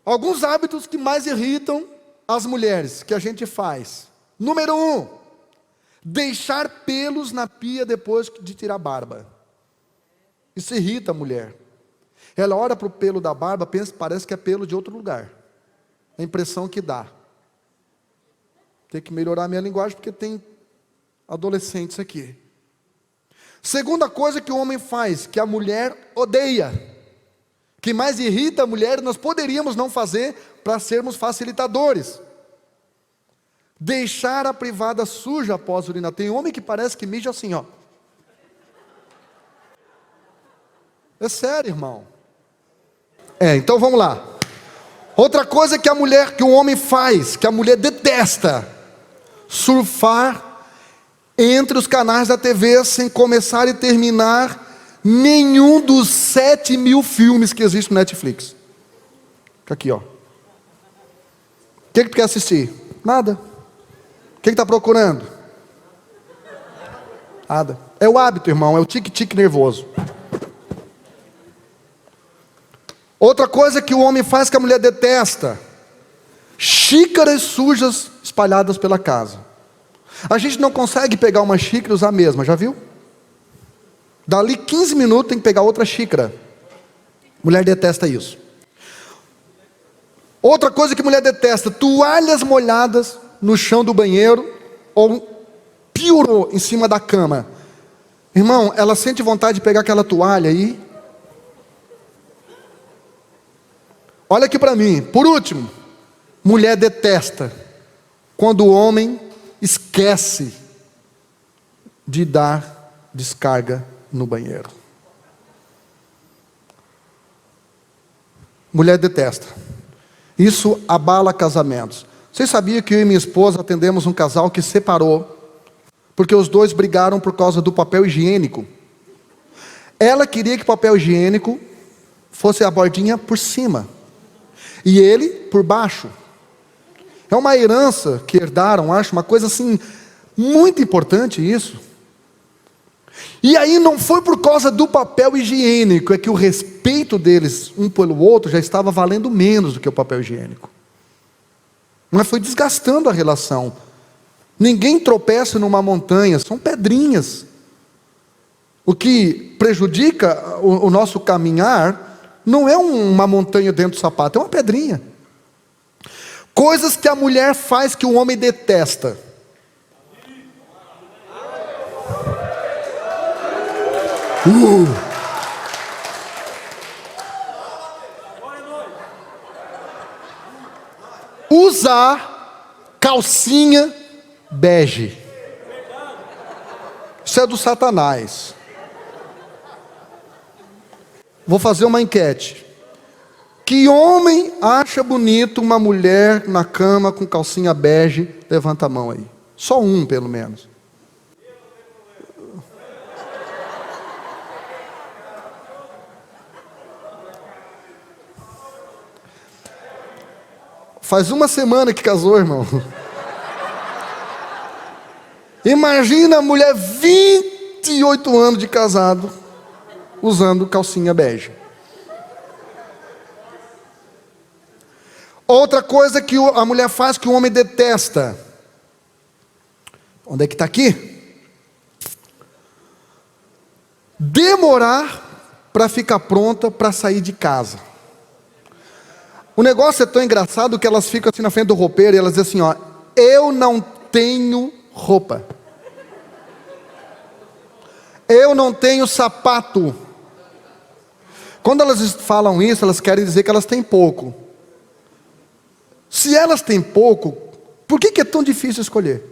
Speaker 1: Alguns hábitos que mais irritam as mulheres, que a gente faz. Número 1, deixar pelos na pia depois de tirar a barba. Isso irrita a mulher. Ela olha para o pelo da barba, parece que é pelo de outro lugar. A impressão que dá. Tem que melhorar a minha linguagem, porque tem adolescentes aqui. Segunda coisa que o homem faz, que a mulher odeia, que mais irrita a mulher, nós poderíamos não fazer para sermos facilitadores. Deixar a privada suja após urinar. Tem homem que parece que mija assim, ó. É sério, irmão. Então vamos lá. Outra coisa que que o homem faz, que a mulher detesta: surfar entre os canais da TV sem começar e terminar nenhum dos 7.000 filmes que existem no Netflix. Fica aqui, ó. O que tu quer assistir? Nada. O que está procurando? Nada. É o hábito, irmão, é o tique-tique nervoso. Outra coisa que o homem faz que a mulher detesta: xícaras sujas espalhadas pela casa. A gente não consegue pegar uma xícara e usar a mesma, já viu? Dali 15 minutos tem que pegar outra xícara. Mulher detesta isso. Outra coisa que mulher detesta: toalhas molhadas no chão do banheiro, ou piorou, em cima da cama. Irmão, ela sente vontade de pegar aquela toalha aí. Olha aqui para mim. Por último, mulher detesta quando o homem esquece de dar descarga no banheiro. Mulher detesta. Isso abala casamentos. Vocês sabiam que eu e minha esposa atendemos um casal que separou porque os dois brigaram por causa do papel higiênico? Ela queria que o papel higiênico fosse a bordinha por cima e ele por baixo. É uma herança que herdaram, acho, uma coisa assim Muito importante isso. E aí não foi por causa do papel higiênico, é que o respeito deles um pelo outro já estava valendo menos do que o papel higiênico. Mas foi desgastando a relação. Ninguém tropeça numa montanha, são pedrinhas. O que prejudica o nosso caminhar não é uma montanha dentro do sapato, é uma pedrinha. Coisas que a mulher faz que o homem detesta. Usar calcinha bege. Isso é do Satanás. Vou fazer uma enquete. Que homem acha bonito uma mulher na cama com calcinha bege? Levanta a mão aí. Só um, pelo menos. Faz uma semana que casou, irmão. Imagina a mulher 28 anos de casado usando calcinha bege. Outra coisa que a mulher faz que o homem detesta. Onde é que está aqui? Demorar para ficar pronta para sair de casa. O negócio é tão engraçado que elas ficam assim na frente do roupeiro e elas dizem assim, ó, eu não tenho roupa. Eu não tenho sapato. Quando elas falam isso, elas querem dizer que elas têm pouco. Se elas têm pouco, por que é tão difícil escolher?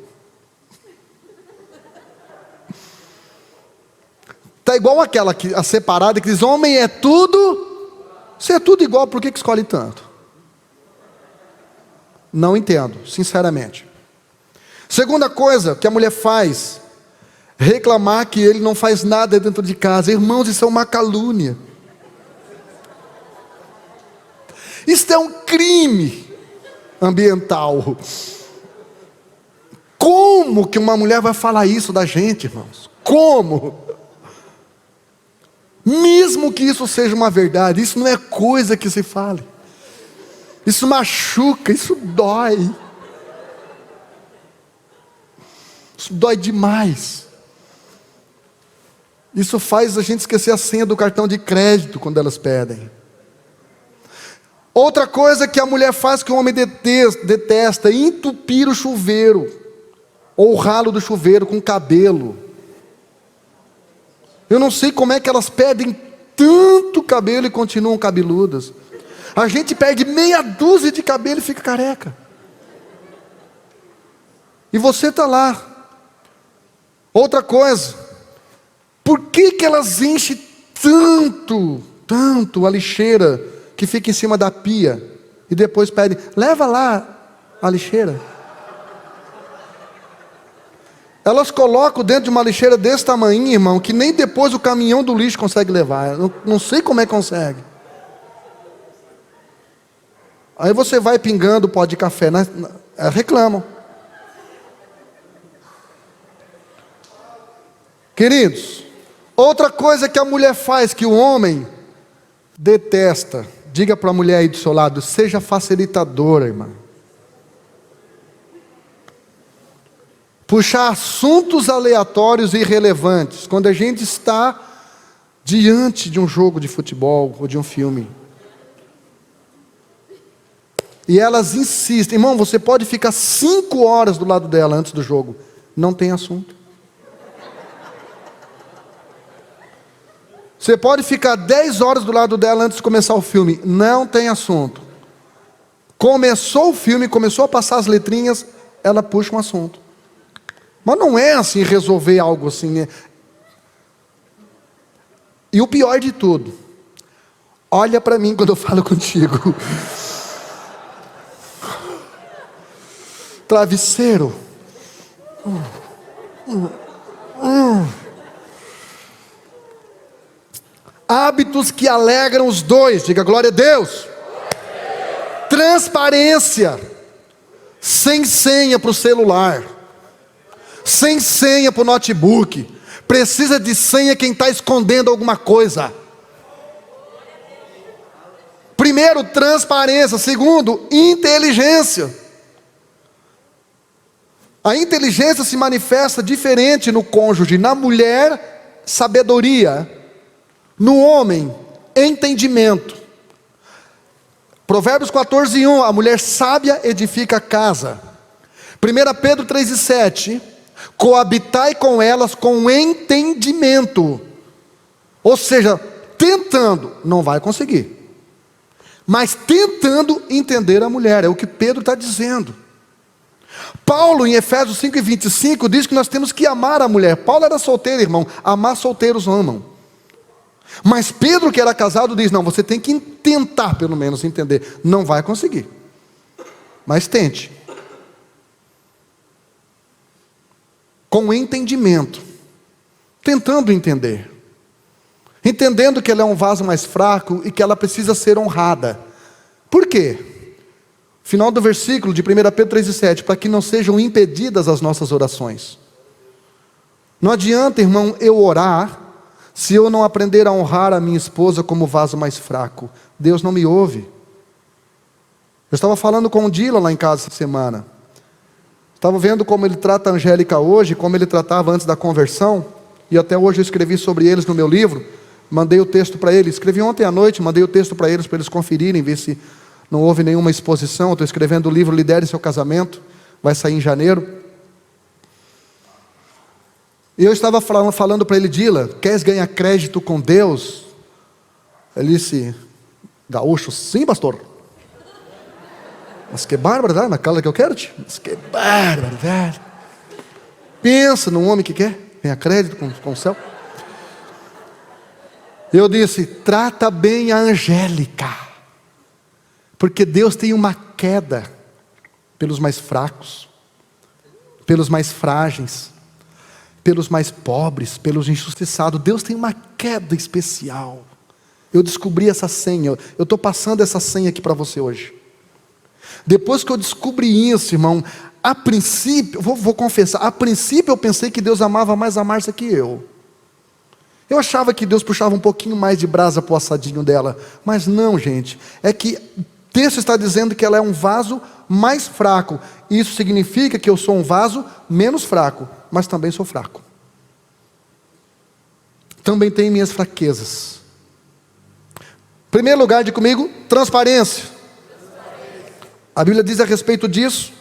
Speaker 1: Está igual aquela a separada que diz, homem é tudo. Se é tudo igual, por que escolhe tanto? Não entendo, sinceramente. Segunda coisa que a mulher faz, reclamar que ele não faz nada dentro de casa. Irmãos, isso é uma calúnia. Isso é um crime ambiental. Como que uma mulher vai falar isso da gente, irmãos? Como? Mesmo que isso seja uma verdade, isso não é coisa que se fale. Isso machuca, isso dói. Isso dói demais. Isso faz a gente esquecer a senha do cartão de crédito quando elas pedem. Outra coisa que a mulher faz que o homem detesta, entupir o chuveiro, ou o ralo do chuveiro com cabelo. Eu não sei como é que elas perdem tanto cabelo e continuam cabeludas. A gente perde meia dúzia de cabelo e fica careca. E você está lá. Outra coisa, por que elas enchem tanto a lixeira que fica em cima da pia e depois pedem, leva lá a lixeira? Elas colocam dentro de uma lixeira desse tamanho, irmão, que nem depois o caminhão do lixo consegue levar. Eu não sei como é que consegue. Aí você vai pingando o pó de café, reclamam. Queridos, outra coisa que a mulher faz que o homem detesta, diga para a mulher aí do seu lado, seja facilitadora, irmã. Puxar assuntos aleatórios e irrelevantes, quando a gente está diante de um jogo de futebol ou de um filme. E elas insistem, irmão, você pode ficar 5 horas do lado dela antes do jogo, não tem assunto. Você pode ficar 10 horas do lado dela antes de começar o filme, não tem assunto. Começou o filme, começou a passar as letrinhas, ela puxa um assunto. Mas não é assim resolver algo assim, né? E o pior de tudo, olha para mim quando eu falo contigo. Travesseiro. Hábitos que alegram os dois, diga glória a Deus. Transparência, sem senha para o celular, sem senha para o notebook. Precisa de senha quem está escondendo alguma coisa. Primeiro, transparência. Segundo, inteligência. A inteligência se manifesta diferente no cônjuge. Na mulher, sabedoria. No homem, entendimento. Provérbios 14:1, a mulher sábia edifica a casa. 1 Pedro 3:7, coabitai com elas com entendimento. Ou seja, tentando, não vai conseguir, mas tentando entender a mulher, é o que Pedro está dizendo. Paulo em Efésios 5:25 diz que nós temos que amar a mulher. Paulo era solteiro, irmão, amar solteiros amam. Mas Pedro, que era casado, diz, não, você tem que tentar pelo menos entender. Não vai conseguir, mas tente. Com entendimento, tentando entender, entendendo que ela é um vaso mais fraco e que ela precisa ser honrada. Por quê? Final do versículo de 1 Pedro 3:7, para que não sejam impedidas as nossas orações. Não adianta, irmão, eu orar, se eu não aprender a honrar a minha esposa como vaso mais fraco. Deus não me ouve. Eu estava falando com o Dila lá em casa essa semana. Estava vendo como ele trata a Angélica hoje, como ele tratava antes da conversão. E até hoje eu escrevi sobre eles no meu livro. Mandei o texto para eles. Escrevi ontem à noite, mandei o texto para eles conferirem, ver se não houve nenhuma exposição. Estou escrevendo o livro Lidere Seu Casamento. Vai sair em janeiro. E eu estava falando para ele, Dila, queres ganhar crédito com Deus? Ele disse, gaúcho, sim, pastor. Mas que barbaridade, na cala que eu quero, tio. Mas que barbaridade. Pensa num homem que quer ganhar crédito com o céu. Eu disse, trata bem a Angélica. Porque Deus tem uma queda pelos mais fracos, pelos mais frágeis, pelos mais pobres, pelos injustiçados. Deus tem uma queda especial. Eu descobri essa senha. Eu estou passando essa senha aqui para você hoje. Depois que eu descobri isso, irmão, a princípio, vou confessar, a princípio eu pensei que Deus amava mais a Márcia que eu. Eu achava que Deus puxava um pouquinho mais de brasa para o assadinho dela. Mas não, gente. É que o texto está dizendo que ela é um vaso mais fraco. Isso significa que eu sou um vaso menos fraco, mas também sou fraco. Também tenho minhas fraquezas. Primeiro lugar, de comigo, transparência. A Bíblia diz a respeito disso.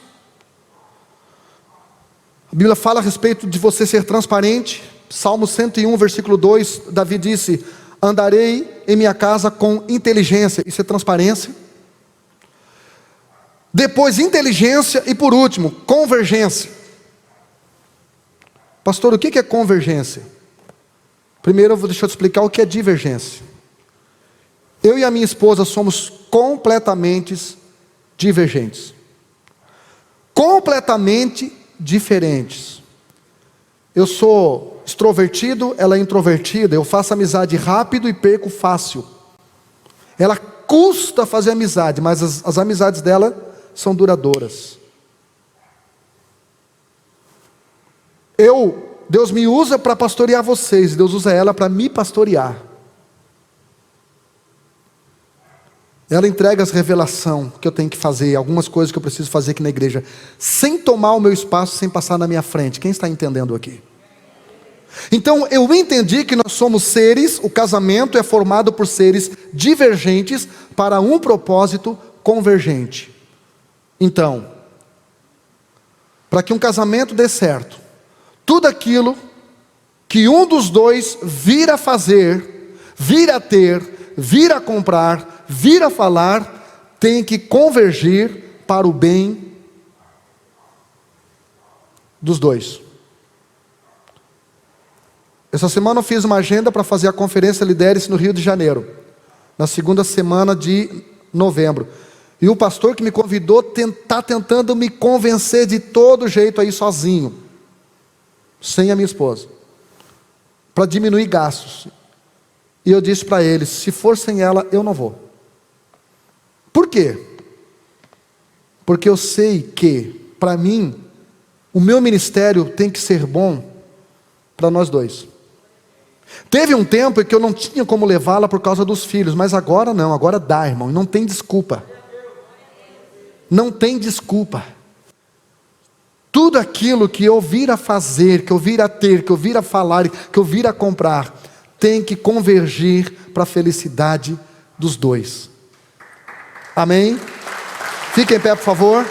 Speaker 1: A Bíblia fala a respeito de você ser transparente. Salmo 101, versículo 2, Davi disse, andarei em minha casa com inteligência. Isso é transparência. Depois, inteligência. E por último, convergência. Pastor, o que é convergência? Primeiro deixa eu te explicar o que é divergência. Eu e a minha esposa somos completamente divergentes. Completamente diferentes. Eu sou extrovertido, ela é introvertida. Eu faço amizade rápido e perco fácil. Ela custa fazer amizade, mas as amizades dela são duradouras. Deus me usa para pastorear vocês, Deus usa ela para me pastorear. Ela entrega as revelações que eu tenho que fazer, algumas coisas que eu preciso fazer aqui na igreja, sem tomar o meu espaço, sem passar na minha frente. Quem está entendendo aqui? Então eu entendi que nós somos seres, o casamento é formado por seres divergentes para um propósito convergente. Então, para que um casamento dê certo, tudo aquilo que um dos dois vir a fazer, vir a ter, vir a comprar, vir a falar, tem que convergir para o bem dos dois. Essa semana eu fiz uma agenda para fazer a conferência Lidere-se no Rio de Janeiro, na segunda semana de novembro. E o pastor que me convidou está tentando me convencer de todo jeito aí sozinho, sem a minha esposa, para diminuir gastos. E eu disse para ele, se for sem ela, eu não vou. Por quê? Porque eu sei que, para mim, O meu ministério tem que ser bom para nós dois. Teve um tempo em que eu não tinha como levá-la por causa dos filhos, mas agora não, agora dá, irmão, e não tem desculpa. Não tem desculpa. Tudo aquilo que eu vir a fazer, que eu vir a ter, que eu vir a falar, que eu vir a comprar, tem que convergir para a felicidade dos dois. Amém? Fiquem em pé, por favor.